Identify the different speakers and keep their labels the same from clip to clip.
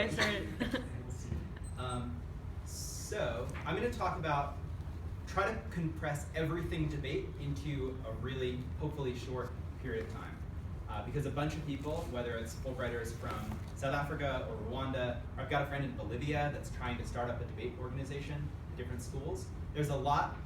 Speaker 1: get started.
Speaker 2: So I'm going to talk about, try to compress everything debate into a really, hopefully short period of time. Because a bunch of people, whether it's Fulbrighters from South Africa or Rwanda, or I've got a friend in Bolivia that's trying to start up a debate organization at different schools. There's a lot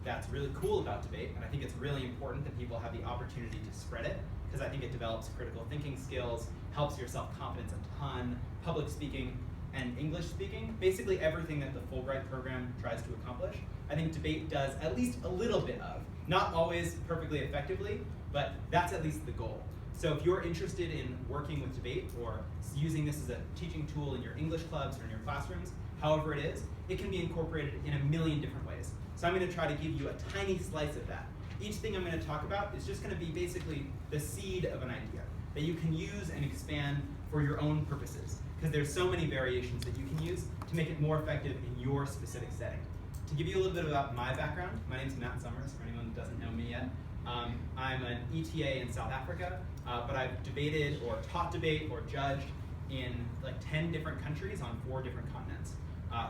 Speaker 2: that's really cool about debate, and I think it's really important that people have the opportunity to spread it, because I think it develops critical thinking skills, helps your self-confidence a ton, public speaking, and English speaking, basically everything that the Fulbright program tries to accomplish. I think debate does at least a little bit of, not always perfectly effectively, but that's at least the goal. So if you're interested in working with debate or using this as a teaching tool in your English clubs or in your classrooms, however it is, it can be incorporated in a million different ways. So I'm going to try to give you a tiny slice of that. Each thing I'm going to talk about is just going to be basically the seed of an idea that you can use and expand for your own purposes, because there's so many variations that you can use to make it more effective in your specific setting. To give you a little bit about my background, my name's Matt Summers, for anyone that doesn't know me yet. I'm an ETA in South Africa, but I've debated or taught debate or judged in like 10 different countries on 4 different continents.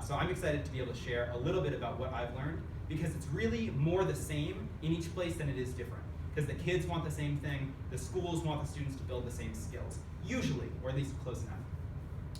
Speaker 2: So I'm excited to be able to share a little bit about what I've learned, because it's really more the same in each place than it is different. Because the kids want the same thing, the schools want the students to build the same skills, usually, or at least close enough.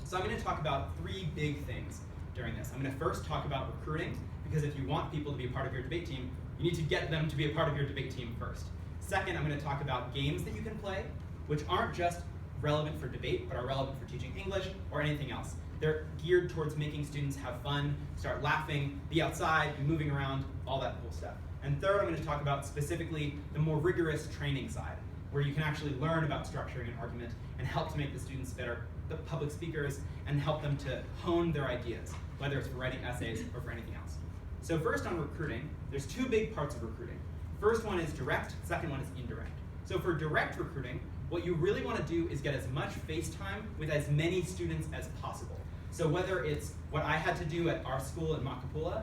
Speaker 2: So I'm going to talk about 3 big things during this. I'm going to first talk about recruiting, because if you want people to be a part of your debate team, you need to get them to be a part of your debate team first. Second, I'm going to talk about games that you can play, which aren't just relevant for debate, but are relevant for teaching English or anything else. They're geared towards making students have fun, start laughing, be outside, be moving around, all that cool stuff. And third, I'm going to talk about specifically the more rigorous training side, where you can actually learn about structuring an argument and help to make the students better public speakers and help them to hone their ideas, whether it's for writing essays or for anything else. So first on recruiting, there's 2 big parts of recruiting. First one is direct, second one is indirect. So for direct recruiting, what you really want to do is get as much face time with as many students as possible. So whether it's what I had to do at our school in Makapula,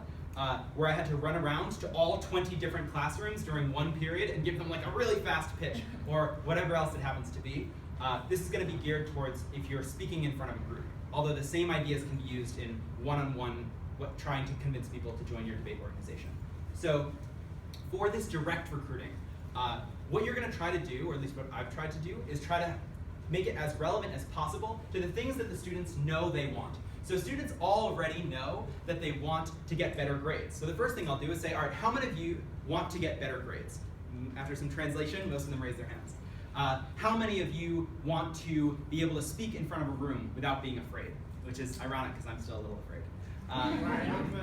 Speaker 2: where I had to run around to all 20 different classrooms during one period and give them like a really fast pitch, or whatever else it happens to be. This is going to be geared towards if you're speaking in front of a group, although the same ideas can be used in one-on-one, trying to convince people to join your debate organization. So for this direct recruiting, what you're going to try to do, or at least what I've tried to do, is try to make it as relevant as possible to the things that the students know they want. So students already know that they want to get better grades. So the first thing I'll do is say, all right, how many of you want to get better grades? After some translation, most of them raise their hands. How many of you want to be able to speak in front of a room without being afraid? Which is ironic, because I'm still a little afraid.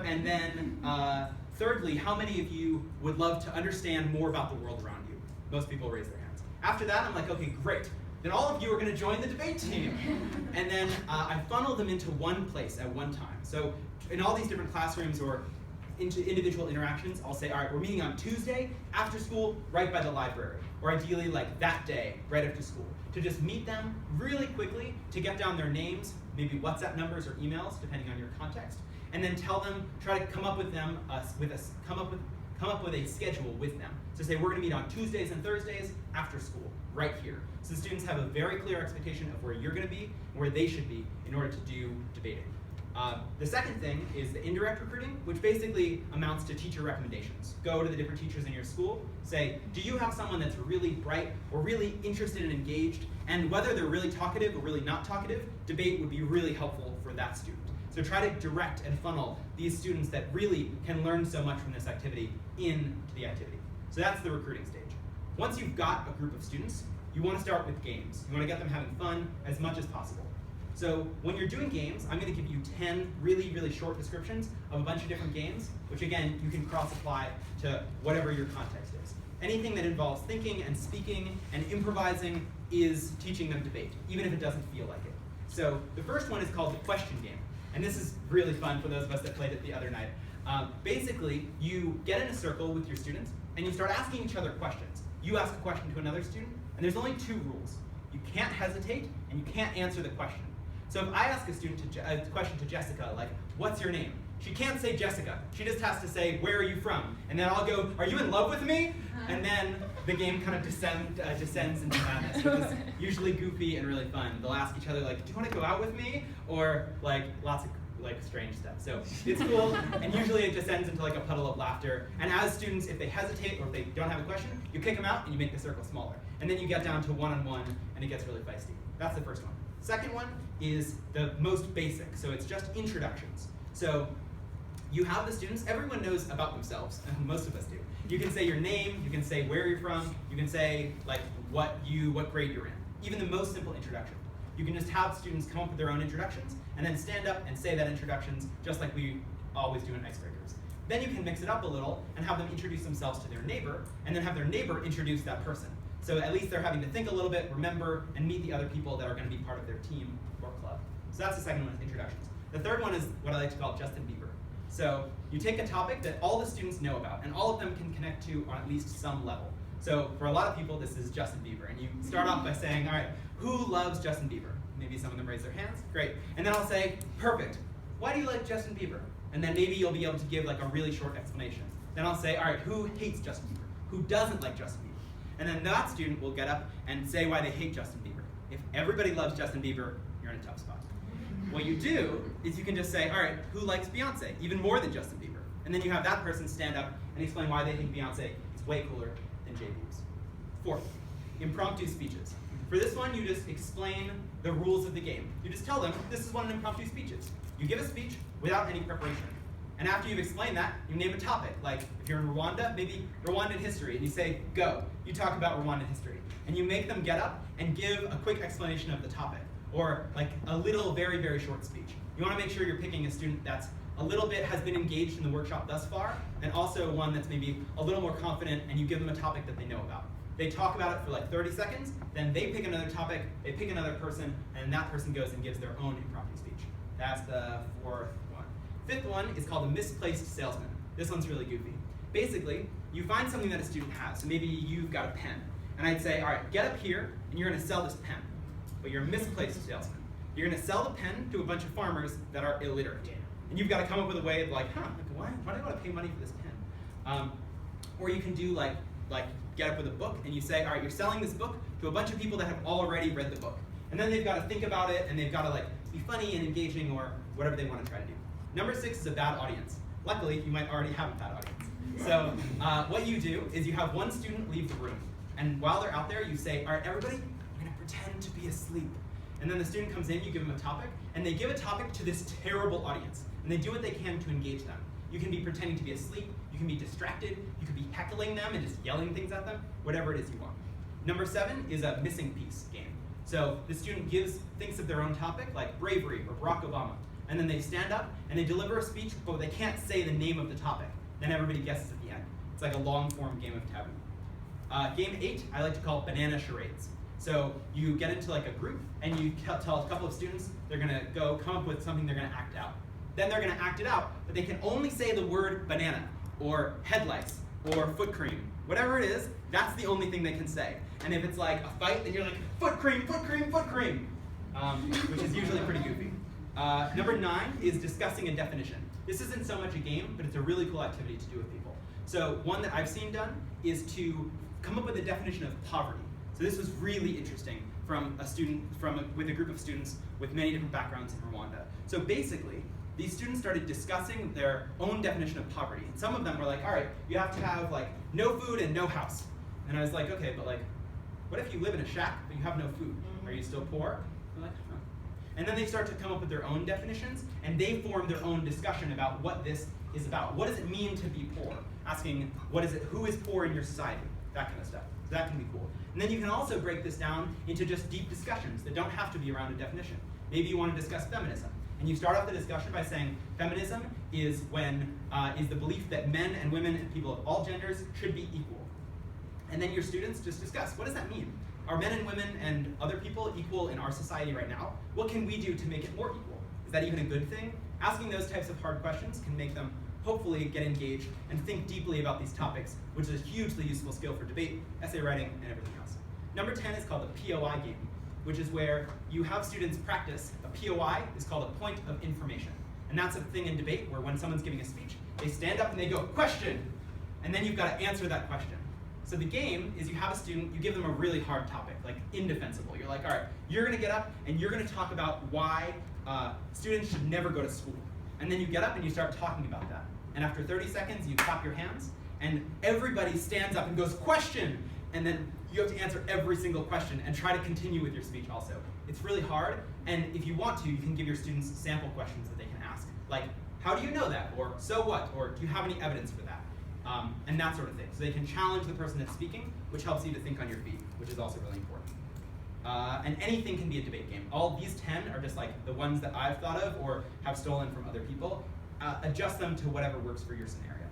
Speaker 2: And then, thirdly, how many of you would love to understand more about the world around you? Most people raise their hands. After that, I'm like, okay, great. Then all of you are going to join the debate team. And then I funnel them into one place at one time. So in all these different classrooms or into individual interactions, I'll say, all right, we're meeting on Tuesday after school right by the library. Or ideally like that day right after school. To just meet them really quickly, to get down their names, maybe WhatsApp numbers or emails, depending on your context, and then tell them, try to come up with them, come up with a schedule with them. So say we're going to meet on Tuesdays and Thursdays after school, right here. So the students have a very clear expectation of where you're going to be and where they should be in order to do debating. The second thing is the indirect recruiting, which basically amounts to teacher recommendations. Go to the different teachers in your school, say, do you have someone that's really bright or really interested and engaged? And whether they're really talkative or really not talkative, debate would be really helpful for that student. So try to direct and funnel these students that really can learn so much from this activity into the activity. So that's the recruiting stage. Once you've got a group of students, you want to start with games. You want to get them having fun as much as possible. So when you're doing games, I'm going to give you 10 really, really short descriptions of a bunch of different games, which again, you can cross-apply to whatever your context is. Anything that involves thinking and speaking and improvising is teaching them debate, even if it doesn't feel like it. So the first one is called the question game. And this is really fun for those of us that played it the other night. Basically, you get in a circle with your students and you start asking each other questions. You ask a question to another student, and there's only 2 rules. You can't hesitate, and you can't answer the question. So if I ask a question to Jessica, like, what's your name? She can't say Jessica. She just has to say, where are you from? And then I'll go, are you in love with me? And then the game kind of descends into madness, which is usually goofy and really fun. They'll ask each other, like, do you want to go out with me? Or like lots of strange stuff. So it's cool, and usually it descends into like a puddle of laughter. And as students, if they hesitate or if they don't have a question, you kick them out and you make the circle smaller. And then you get down to one-on-one, and it gets really feisty. That's the first one. Second one is the most basic, so it's just introductions. So you have the students, everyone knows about themselves, and most of us do. You can say your name, you can say where you're from, you can say like what grade you're in. Even the most simple introduction. You can just have students come up with their own introductions, and then stand up and say that introductions just like we always do in icebreakers. Then you can mix it up a little and have them introduce themselves to their neighbor, and then have their neighbor introduce that person. So at least they're having to think a little bit, remember, and meet the other people that are going to be part of their team or club. So that's the second one, introductions. The third one is what I like to call Justin Bieber. So you take a topic that all the students know about, and all of them can connect to on at least some level. So for a lot of people, this is Justin Bieber. And you start off by saying, all right, who loves Justin Bieber? Maybe some of them raise their hands, great. And then I'll say, perfect, why do you like Justin Bieber? And then maybe you'll be able to give like a really short explanation. Then I'll say, all right, who hates Justin Bieber? Who doesn't like Justin Bieber? And then that student will get up and say why they hate Justin Bieber. If everybody loves Justin Bieber, you're in a tough spot. What you do is you can just say, all right, who likes Beyonce? Even more than Justin Bieber. And then you have that person stand up and explain why they think Beyonce is way cooler than J-Boobs. Fourth, impromptu speeches. For this one, you just explain the rules of the game. You just tell them, this is what an impromptu speech is. You give a speech without any preparation. And after you've explained that, you name a topic. Like, if you're in Rwanda, maybe Rwandan history, and you say, go. You talk about Rwandan history. And you make them get up and give a quick explanation of the topic, or like a little, very, very short speech. You want to make sure you're picking a student that's a little bit has been engaged in the workshop thus far, and also one that's maybe a little more confident, and you give them a topic that they know about. They talk about it for like 30 seconds, then they pick another topic, they pick another person, and that person goes and gives their own impromptu speech. That's the fourth one. Fifth one is called the misplaced salesman. This one's really goofy. Basically, you find something that a student has. So maybe you've got a pen. And I'd say, all right, get up here, and you're going to sell this pen. But you're a misplaced salesman. You're going to sell the pen to a bunch of farmers that are illiterate. And you've got to come up with a way of like, why do I want to pay money for this pen? Or you can do like get up with a book, and you say, all right, you're selling this book to a bunch of people that have already read the book. And then they've got to think about it, and they've got to like be funny and engaging, or whatever they want to try to do. Number 6 is a bad audience. Luckily, you might already have a bad audience. So what you do is you have one student leave the room. And while they're out there, you say, all right, everybody, we're going to pretend to be asleep. And then the student comes in, you give them a topic, and they give a topic to this terrible audience. And they do what they can to engage them. You can be pretending to be asleep, you can be distracted, you can be heckling them and just yelling things at them, whatever it is you want. Number 7 is a missing piece game. So the student thinks of their own topic, like bravery or Barack Obama. And then they stand up and they deliver a speech, but they can't say the name of the topic. Then everybody guesses at the end. It's like a long-form game of taboo. Game 8, I like to call banana charades. So you get into like a group and you tell a couple of students they're going to come up with something they're going to act out. Then they're going to act it out, but they can only say the word banana, or headlights, or foot cream. Whatever it is, that's the only thing they can say. And if it's like a fight, then you're like, foot cream, foot cream, foot cream, which is usually pretty goofy. Number 9 is discussing a definition. This isn't so much a game, but it's a really cool activity to do with people. So one that I've seen done is to come up with a definition of poverty. So this was really interesting from a student, with a group of students with many different backgrounds in Rwanda. So basically, these students started discussing their own definition of poverty. And some of them were like, all right, you have to have like no food and no house. And I was like, okay, but like, what if you live in a shack but you have no food? Are you still poor? They're like, huh. And then they start to come up with their own definitions, and they form their own discussion about what this is about. What does it mean to be poor? Asking, who is poor in your society? That kind of stuff. So that can be cool. And then you can also break this down into just deep discussions that don't have to be around a definition. Maybe you want to discuss feminism. And you start off the discussion by saying feminism is the belief that men and women and people of all genders should be equal. And then your students just discuss, what does that mean? Are men and women and other people equal in our society right now? What can we do to make it more equal? Is that even a good thing? Asking those types of hard questions can make them hopefully get engaged and think deeply about these topics, which is a hugely useful skill for debate, essay writing, and everything else. Number 10 is called the POI game, which is where you have students practice. A POI is called a point of information. And And that's a thing in debate where when someone's giving a speech, they stand up and they go, question, and then you've got to answer that question. So the game is you have a student, you give them a really hard topic, like indefensible. You're like, all right, you're going to get up and you're going to talk about why students should never go to school. And then you get up and you start talking about that. And after 30 seconds, you clap your hands, and everybody stands up and goes, question! And then you have to answer every single question and try to continue with your speech also. It's really hard, and if you want to, you can give your students sample questions that they can ask. Like, how do you know that? Or, so what? Or, do you have any evidence for that? And that sort of thing. So they can challenge the person that's speaking, which helps you to think on your feet, which is also really important. And anything can be a debate game. All these 10 are just like the ones that I've thought of or have stolen from other people. Adjust them to whatever works for your scenario.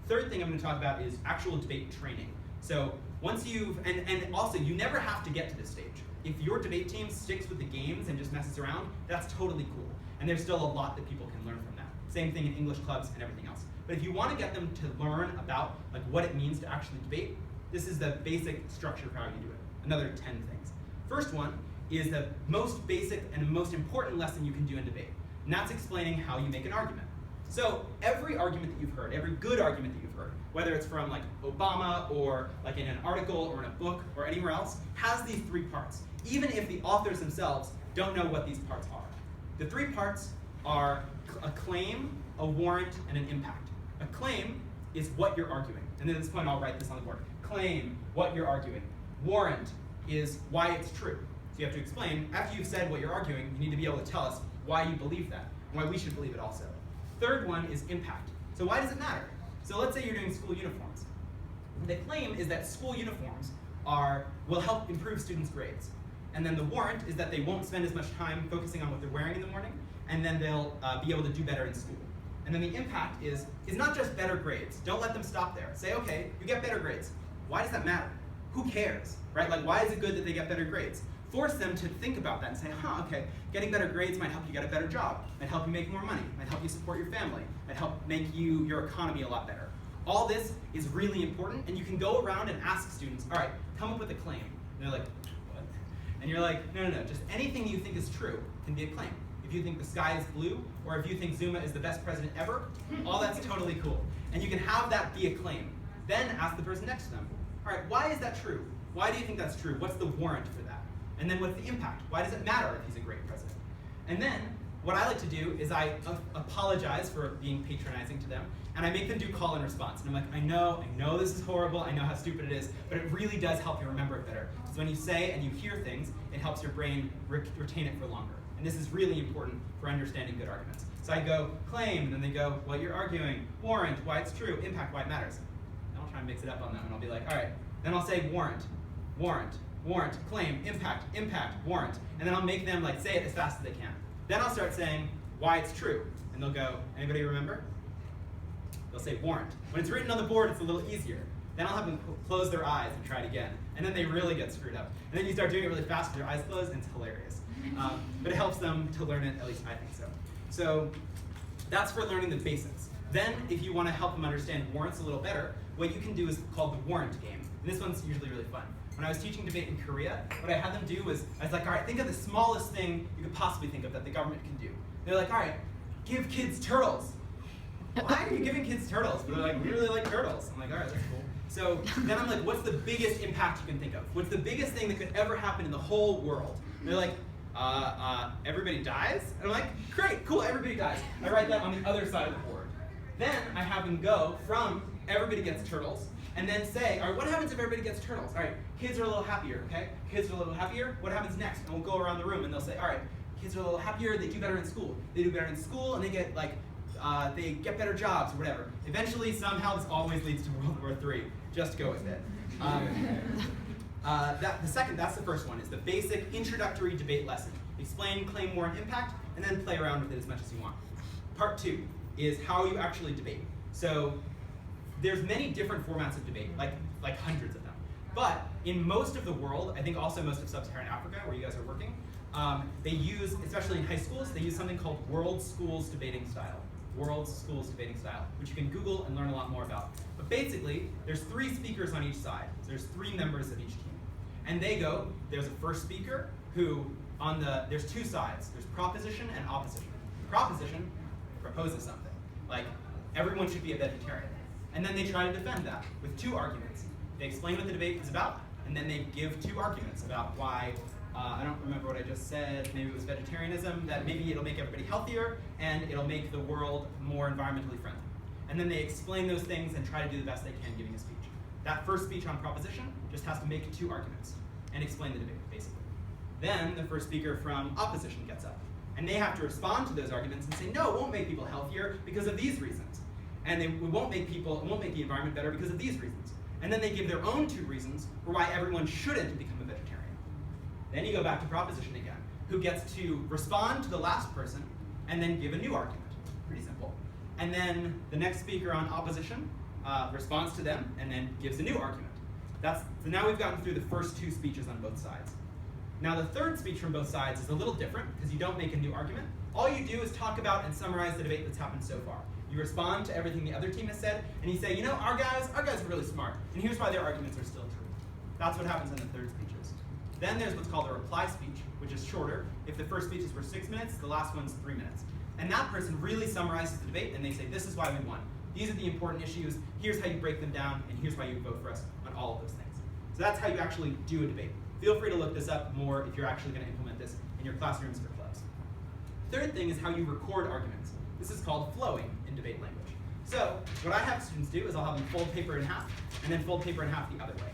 Speaker 2: Third thing I'm going to talk about is actual debate training. So once you've, and also you never have to get to this stage. If your debate team sticks with the games and just messes around, that's totally cool. And there's still a lot that people can learn from that. Same thing in English clubs and everything else. But if you want to get them to learn about like what it means to actually debate, this is the basic structure for how you do it. Another 10 things. First one is the most basic and most important lesson you can do in debate. And that's explaining how you make an argument. So every argument that you've heard, every good argument that you've heard, whether it's from like Obama or like in an article or in a book or anywhere else, has these 3 parts, even if the authors themselves don't know what these parts are. The 3 parts are a claim, a warrant, and an impact. A claim is what you're arguing. And at this point, I'll write this on the board. Claim, what you're arguing. Warrant is why it's true. So you have to explain, after you've said what you're arguing, you need to be able to tell us why you believe that, and why we should believe it also. Third one is impact. So why does it matter? So let's say you're doing school uniforms. The claim is that school uniforms will help improve students' grades. And then the warrant is that they won't spend as much time focusing on what they're wearing in the morning, and then they'll be able to do better in school. And then the impact is not just better grades. Don't let them stop there. Say, okay, you get better grades. Why does that matter? Who cares, right? Like, why is it good that they get better grades? Force them to think about that and say, okay, getting better grades might help you get a better job, might help you make more money, might help you support your family, might help make your economy a lot better. All this is really important, and you can go around and ask students, all right, come up with a claim. And they're like, what? And you're like, no, just anything you think is true can be a claim. If you think the sky is blue, or if you think Zuma is the best president ever, all that's totally cool. And you can have that be a claim. Then ask the person next to them, all right, why is that true? Why do you think that's true? What's the warrant for that? And then what's the impact? Why does it matter if he's a great president? And then what I like to do is I apologize for being patronizing to them, and I make them do call and response. And I'm like, I know this is horrible, I know how stupid it is, but it really does help you remember it better. So when you say and you hear things, it helps your brain retain it for longer. And this is really important for understanding good arguments. So I go, claim, and then they go, what you're arguing, warrant, why it's true, impact, why it matters. And I'll try and mix it up on them, and I'll be like, all right, then I'll say warrant, claim, impact, warrant. And then I'll make them like say it as fast as they can. Then I'll start saying why it's true. And they'll go, anybody remember? They'll say warrant. When it's written on the board, it's a little easier. Then I'll have them close their eyes and try it again. And then they really get screwed up. And then you start doing it really fast with your eyes closed, and it's hilarious. But it helps them to learn it, at least I think so. So that's for learning the basics. Then, if you want to help them understand warrants a little better, what you can do is called the warrant game. And this one's usually really fun. When I was teaching debate in Korea, what I had them do was, I was like, all right, think of the smallest thing you could possibly think of that the government can do. They're like, all right, give kids turtles. Why are you giving kids turtles? But they're like, we really like turtles. I'm like, all right, that's cool. So then I'm like, what's the biggest impact you can think of? What's the biggest thing that could ever happen in the whole world? And they're like, everybody dies? And I'm like, great, cool, everybody dies. I write that on the other side of the board. Then I have them go from everybody gets turtles, and then say, all right, what happens if everybody gets turtles? All right, kids are a little happier, okay? Kids are a little happier, what happens next? And we'll go around the room and they'll say, all right, kids are a little happier, they do better in school. They do better in school, and they get like, they get better jobs or whatever. Eventually, somehow, this always leads to World War III. Just go with it. That's the first one, is the basic introductory debate lesson. Explain, claim, warrant, impact, and then play around with it as much as you want. Part 2 is how you actually debate. So there's many different formats of debate, like hundreds of them. But in most of the world, I think also most of sub-Saharan Africa, where you guys are working, they use, especially in high schools, they use something called World Schools Debating Style. World Schools Debating Style, which you can Google and learn a lot more about. But basically, there's 3 speakers on each side. So there's 3 members of each team. And they go, there's a first speaker who, there's 2 sides. There's proposition and opposition. Proposition, proposes something, like everyone should be a vegetarian. And then they try to defend that with 2 arguments. They explain what the debate is about, and then they give 2 arguments about why, I don't remember what I just said, maybe it was vegetarianism, that maybe it'll make everybody healthier, and it'll make the world more environmentally friendly. And then they explain those things and try to do the best they can giving a speech. That first speech on proposition just has to make 2 arguments and explain the debate, basically. Then the first speaker from opposition gets up, and they have to respond to those arguments and say, no, it won't make people healthier because of these reasons. And it won't make the environment better because of these reasons. And then they give their own 2 reasons for why everyone shouldn't become a vegetarian. Then you go back to proposition again, who gets to respond to the last person and then give a new argument. Pretty simple. And then the next speaker on opposition responds to them and then gives a new argument. So now we've gotten through the first 2 speeches on both sides. Now the third speech from both sides is a little different because you don't make a new argument. All you do is talk about and summarize the debate that's happened so far. You respond to everything the other team has said, and you say, you know, our guys are really smart, and here's why their arguments are still true. That's what happens in the third speeches. Then there's what's called a reply speech, which is shorter. If the first speeches were 6 minutes, the last one's 3 minutes. And that person really summarizes the debate, and they say, this is why we won. These are the important issues, here's how you break them down, and here's why you vote for us on all of those things. So that's how you actually do a debate. Feel free to look this up more if you're actually going to implement this in your classrooms or clubs. Third thing is how you record arguments. This is called flowing in debate language. So what I have students do is I'll have them fold paper in half, and then fold paper in half the other way.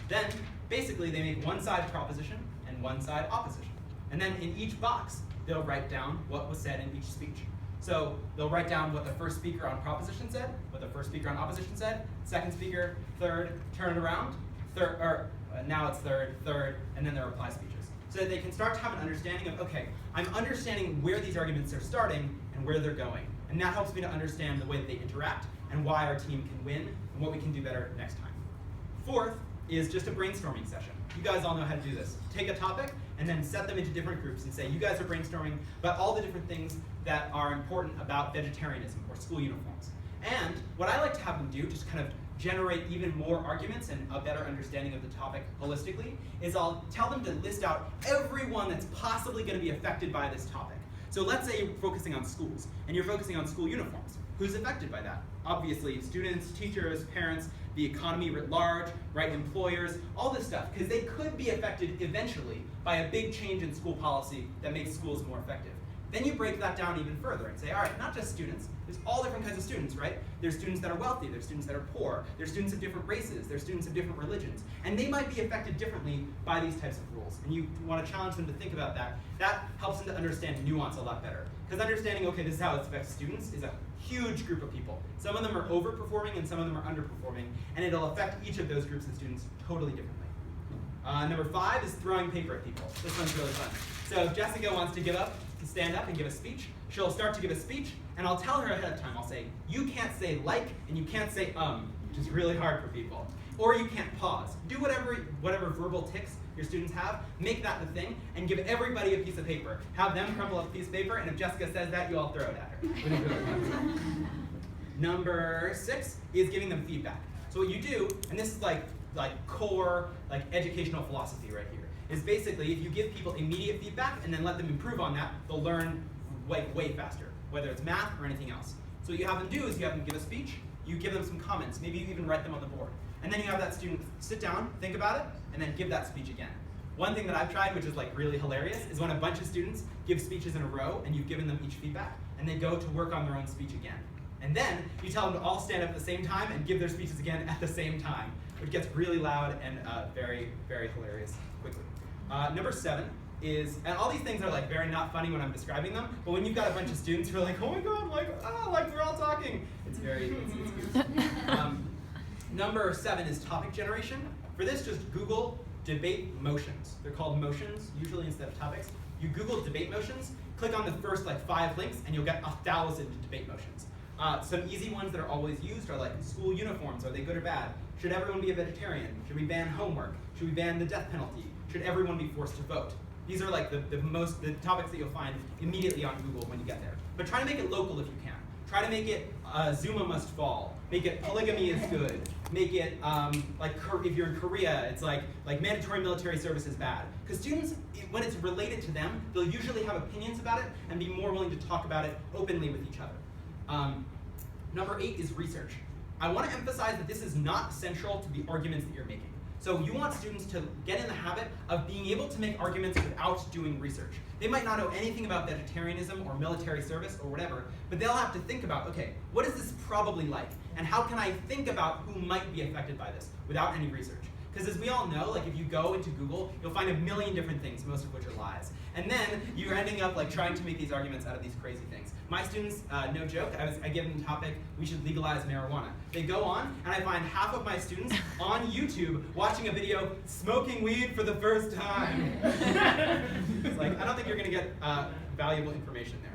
Speaker 2: Then, basically, they make one side proposition and one side opposition. And then in each box, they'll write down what was said in each speech. So they'll write down what the first speaker on proposition said, what the first speaker on opposition said, second speaker, third, turn it around, now it's third, and then their reply speeches. So that they can start to have an understanding of, okay, I'm understanding where these arguments are starting and where they're going. And that helps me to understand the way that they interact and why our team can win and what we can do better next time. Fourth is just a brainstorming session. You guys all know how to do this. Take a topic and then set them into different groups and say, you guys are brainstorming about all the different things that are important about vegetarianism or school uniforms. And what I like to have them do, just kind of generate even more arguments and a better understanding of the topic holistically, is I'll tell them to list out everyone that's possibly going to be affected by this topic. So let's say you're focusing on schools, and you're focusing on school uniforms. Who's affected by that? Obviously, students, teachers, parents, the economy writ large, right, employers, all this stuff, because they could be affected eventually by a big change in school policy that makes schools more effective. Then you break that down even further and say, all right, not just students, there's all different kinds of students, right? There's students that are wealthy, there's students that are poor, there's students of different races, there's students of different religions, and they might be affected differently by these types of rules. And you want to challenge them to think about that. That helps them to understand nuance a lot better. Because understanding, okay, this is how it affects students is a huge group of people. Some of them are overperforming and some of them are underperforming, and it'll affect each of those groups of students totally differently. Number 5 is throwing paper at people. This one's really fun. So if Jessica wants to stand up and give a speech, she'll start to give a speech, and I'll tell her ahead of time, I'll say, you can't say like, and you can't say which is really hard for people. Or you can't pause. Do whatever verbal tics your students have, make that the thing, and give everybody a piece of paper. Have them crumple up a piece of paper, and if Jessica says that, you all throw it at her. Number 6 is giving them feedback. So what you do, and this is like core educational philosophy right here, is basically if you give people immediate feedback and then let them improve on that, they'll learn way faster, whether it's math or anything else. So what you have them do is you have them give a speech, you give them some comments, maybe you even write them on the board. And then you have that student sit down, think about it, and then give that speech again. One thing that I've tried, which is really hilarious, is when a bunch of students give speeches in a row and you've given them each feedback, and they go to work on their own speech again. And then you tell them to all stand up at the same time and give their speeches again at the same time, which gets really loud and very hilarious quickly. Number 7 is, and all these things are very not funny when I'm describing them, but when you've got a bunch of students who are like, oh my god, we're all talking, it's good. Number 7 is topic generation. For this, just Google debate motions. They're called motions, usually instead of topics. You Google debate motions, click on the first 5 links, and you'll get 1,000 debate motions. Some easy ones that are always used are school uniforms, are they good or bad? Should everyone be a vegetarian? Should we ban homework? Should we ban the death penalty? Should everyone be forced to vote? These are the topics that you'll find immediately on Google when you get there. But try to make it local if you can. Try to make it Zuma must fall. Make it polygamy is good. Make it if you're in Korea, it's like mandatory military service is bad. Because students, when it's related to them, they'll usually have opinions about it and be more willing to talk about it openly with each other. Number 8 is research. I want to emphasize that this is not central to the arguments that you're making. So you want students to get in the habit of being able to make arguments without doing research. They might not know anything about vegetarianism or military service or whatever, but they'll have to think about, okay, what is this probably like? And how can I think about who might be affected by this without any research? Because as we all know, like if you go into Google, you'll find a million different things, most of which are lies. And then you're ending up like trying to make these arguments out of these crazy things. My students, no joke, I give them the topic, we should legalize marijuana. They go on, and I find half of my students on YouTube watching a video, smoking weed for the first time. It's like, I don't think you're gonna get valuable information there.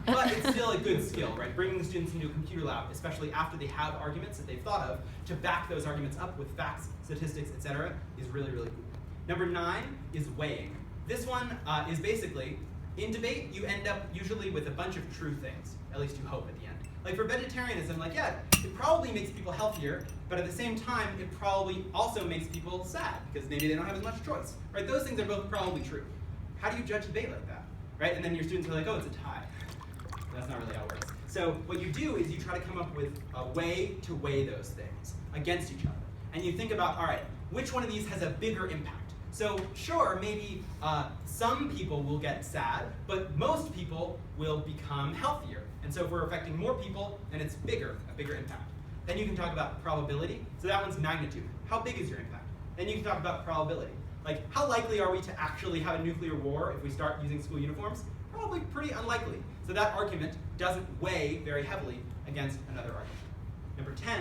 Speaker 2: But it's still a good skill, right? Bringing the students into a computer lab, especially after they have arguments that they've thought of, to back those arguments up with facts, statistics, etc., is really, really cool. Number 9 is weighing. This one is basically, in debate, you end up usually with a bunch of true things, at least you hope at the end. Like for vegetarianism, like yeah, it probably makes people healthier, but at the same time, it probably also makes people sad, because maybe they don't have as much choice, right? Those things are both probably true. How do you judge debate like that, right? And then your students are like, oh, it's a tie. That's not really how it works. So what you do is you try to come up with a way to weigh those things against each other. And you think about, all right, which one of these has a bigger impact? So sure, maybe some people will get sad, but most people will become healthier. And so if we're affecting more people, then it's a bigger impact. Then you can talk about probability. So that one's magnitude. How big is your impact? Then you can talk about probability. Like, how likely are we to actually have a nuclear war if we start using school uniforms? Probably pretty unlikely. So that argument doesn't weigh very heavily against another argument. Number 10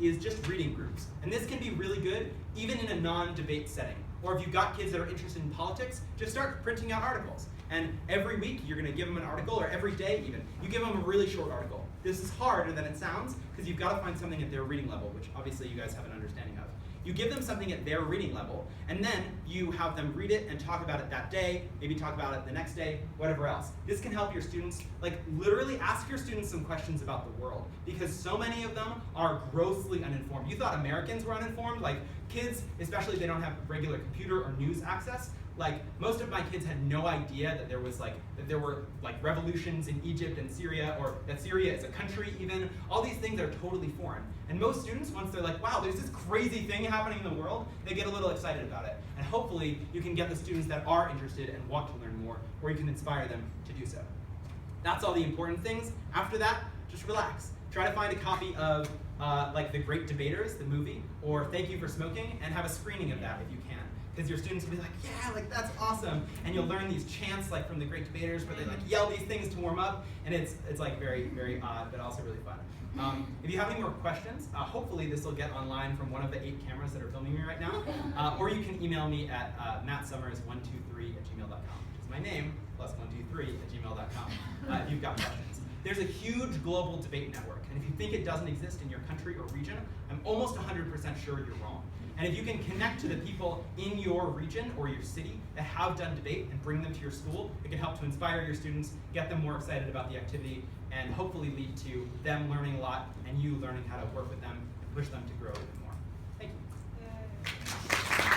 Speaker 2: is just reading groups. And this can be really good even in a non-debate setting. Or if you've got kids that are interested in politics, just start printing out articles. And every week you're going to give them an article, or every day even, you give them a really short article. This is harder than it sounds, because you've got to find something at their reading level, which obviously you guys have an understanding of. You give them something at their reading level, and then you have them read it and talk about it that day, maybe talk about it the next day, whatever else. This can help your students, like literally ask your students some questions about the world, because so many of them are grossly uninformed. You thought Americans were uninformed? Like kids, especially if they don't have regular computer or news access, like most of my kids had no idea that there were revolutions in Egypt and Syria, or that Syria is a country even. All these things are totally foreign. And most students, once they're like, wow, there's this crazy thing happening in the world, they get a little excited about it. And hopefully you can get the students that are interested and want to learn more, or you can inspire them to do so. That's all the important things. After that, just relax. Try to find a copy of like The Great Debaters, the movie, or Thank You for Smoking, and have a screening of that if you can. Because your students will be like, yeah, like that's awesome. And you'll learn these chants like from The Great Debaters where they like yell these things to warm up, and it's like very, very odd, but also really fun. If you have any more questions, hopefully this will get online from one of the 8 cameras that are filming me right now. Or you can email me at mattsummers123@gmail.com, which is my name, plus 123@gmail.com, if you've got questions. There's a huge global debate network, and if you think it doesn't exist in your country or region, I'm almost 100% sure you're wrong. And if you can connect to the people in your region or your city that have done debate and bring them to your school, it can help to inspire your students, get them more excited about the activity, and hopefully lead to them learning a lot and you learning how to work with them and push them to grow even more.